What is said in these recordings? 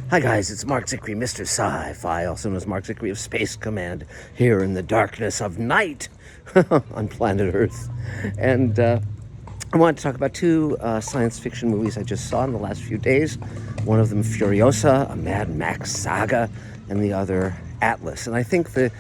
Hi guys, it's Mark Zickery, Mr. Sci-Fi, also known as Mark Zickery of Space Command, here in the darkness of night on planet Earth. And I wanted to talk about two science fiction movies I just saw in the last few days. One of them, Furiosa, a Mad Max saga, and the other, Atlas. And I think the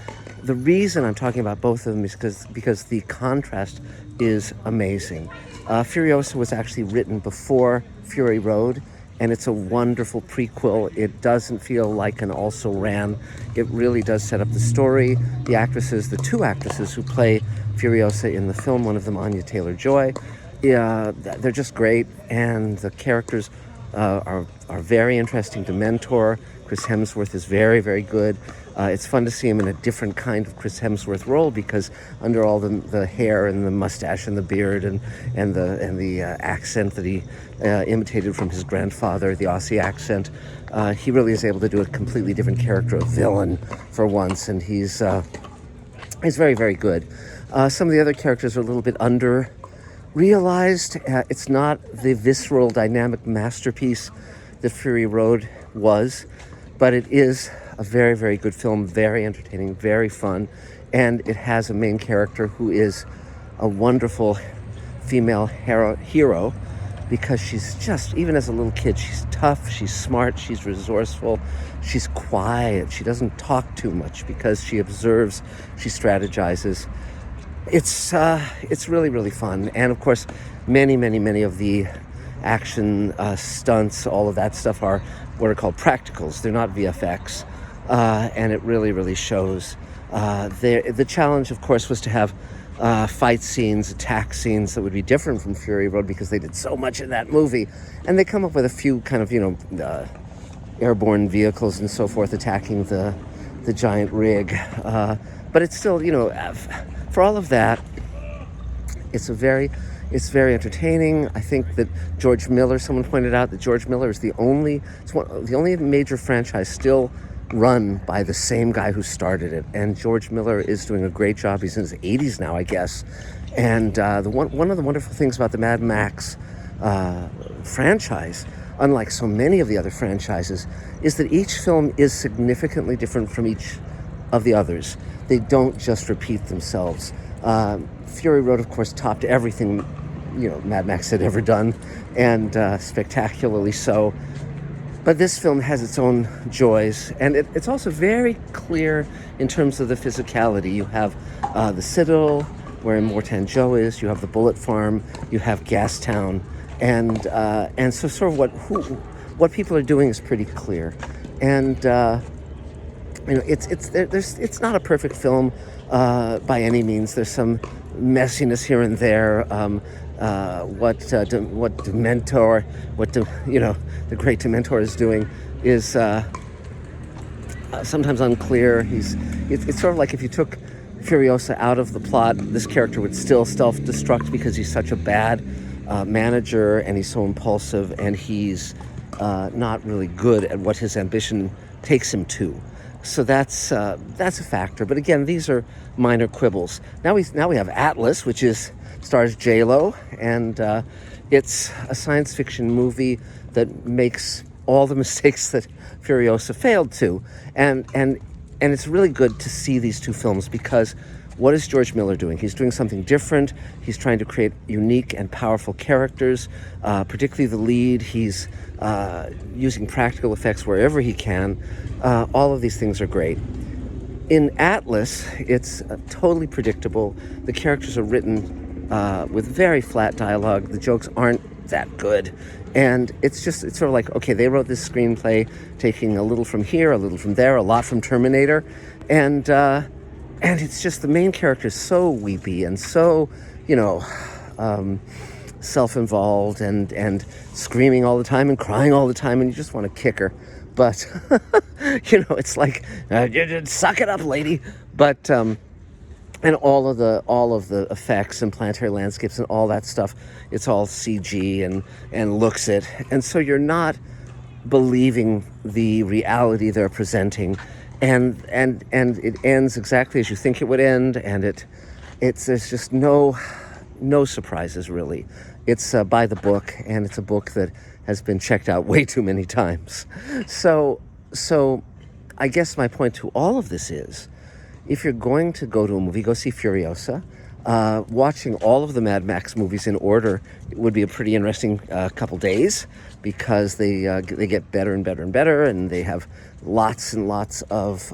reason I'm talking about both of them is because the contrast is amazing. Furiosa was actually written before Fury Road, and it's a wonderful prequel. It doesn't feel like an also-ran. It really does set up the story. The two actresses who play Furiosa in the film, one of them Anya Taylor-Joy, they're just great, and the characters are very interesting to mentor. Chris Hemsworth is very, very good. It's fun to see him in a different kind of Chris Hemsworth role, because under all the hair and the mustache and the beard and the accent that he imitated from his grandfather, the Aussie accent, he really is able to do a completely different character, a villain for once, and he's very, very good. Some of the other characters are a little bit under-realized. It's not the visceral, dynamic masterpiece that Fury Road was, but it is a very, very good film, very entertaining, very fun, and it has a main character who is a wonderful female hero, because she's just, even as a little kid, she's tough, she's smart, she's resourceful, she's quiet, she doesn't talk too much because she observes, she strategizes. It's really, really fun. And of course, many of the action stunts, all of that stuff are what are called practicals. They're not VFX. And it really, really shows. The challenge, of course, was to have fight scenes, attack scenes that would be different from Fury Road, because they did so much in that movie. And they come up with a few kind of, airborne vehicles and so forth attacking the giant rig. But it's still, for all of that, it's very entertaining. I think that George Miller, someone pointed out that George Miller is the only major franchise still run by the same guy who started it, and George Miller is doing a great job. He's in his 80s now, I guess. And one of the wonderful things about the Mad Max franchise, unlike so many of the other franchises, is that each film is significantly different from each of the others. They don't just repeat themselves. Fury Road, of course, topped everything Mad Max had ever done, and spectacularly so. But this film has its own joys, and it's also very clear in terms of the physicality. You have the Citadel, where Mortan Joe is. You have the Bullet Farm. You have Gastown, and so sort of what people are doing is pretty clear. And it's not a perfect film by any means. There's some messiness here and there. The great Dementor is doing is sometimes unclear. It's sort of like if you took Furiosa out of the plot, this character would still self-destruct, because he's such a bad manager, and he's so impulsive, and he's not really good at what his ambition takes him to. So that's a factor. But again, these are minor quibbles. Now we have Atlas, which stars J-Lo, and it's a science fiction movie that makes all the mistakes that Furiosa failed to. And it's really good to see these two films, because what is George Miller doing? He's doing something different. He's trying to create unique and powerful characters, particularly the lead. He's using practical effects wherever he can. All of these things are great. In Atlas, it's totally predictable. The characters are written with very flat dialogue. The jokes aren't that good. And it's sort of like, okay, they wrote this screenplay taking a little from here, a little from there, a lot from Terminator. And it's just, the main character is so weepy and so, self-involved and screaming all the time and crying all the time, and you just want to kick her. But, it's like, suck it up, lady. But, and all of the effects and planetary landscapes and all that stuff, it's all CG and looks it. And so you're not believing the reality they're presenting. And it ends exactly as you think it would end. And there's just no no surprises really. It's by the book, and it's a book that has been checked out way too many times. So I guess my point to all of this is, if you're going to go to a movie, go see Furiosa. Watching all of the Mad Max movies in order would be a pretty interesting couple days, because they get better and better and better, and they have lots and lots of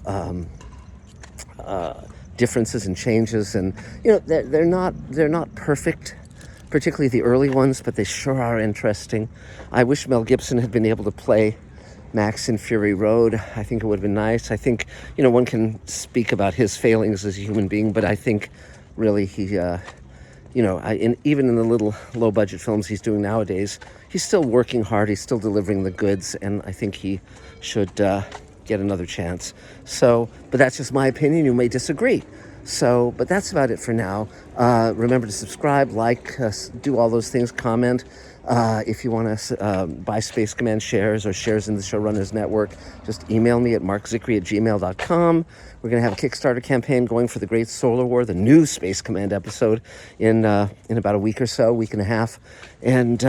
differences and changes, and they're not perfect, particularly the early ones, but they sure are interesting. I wish Mel Gibson had been able to play Max in Fury Road. I think it would have been nice. I think one can speak about his failings as a human being, but I think really he even in the little low budget films he's doing nowadays, he's still working hard, he's still delivering the goods, and I think he should get another chance. So, but that's just my opinion. You may disagree. So, but that's about it for now. Remember to subscribe, like, do all those things, comment. If you want to buy Space Command shares or shares in the Showrunners Network, just email me at markzickery@gmail.com. We're going to have a Kickstarter campaign going for The Great Solar War, the new Space Command episode, in about a week or so, week and a half. And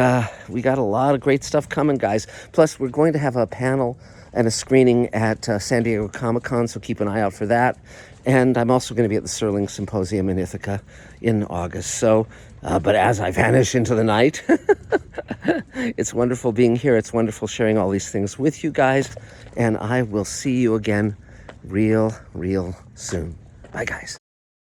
we got a lot of great stuff coming, guys. Plus, we're going to have a panel and a screening at San Diego Comic-Con, so keep an eye out for that. And I'm also going to be at the Serling Symposium in Ithaca in August. So, but as I vanish into the night, it's wonderful being here. It's wonderful sharing all these things with you guys. And I will see you again real soon. Bye, guys.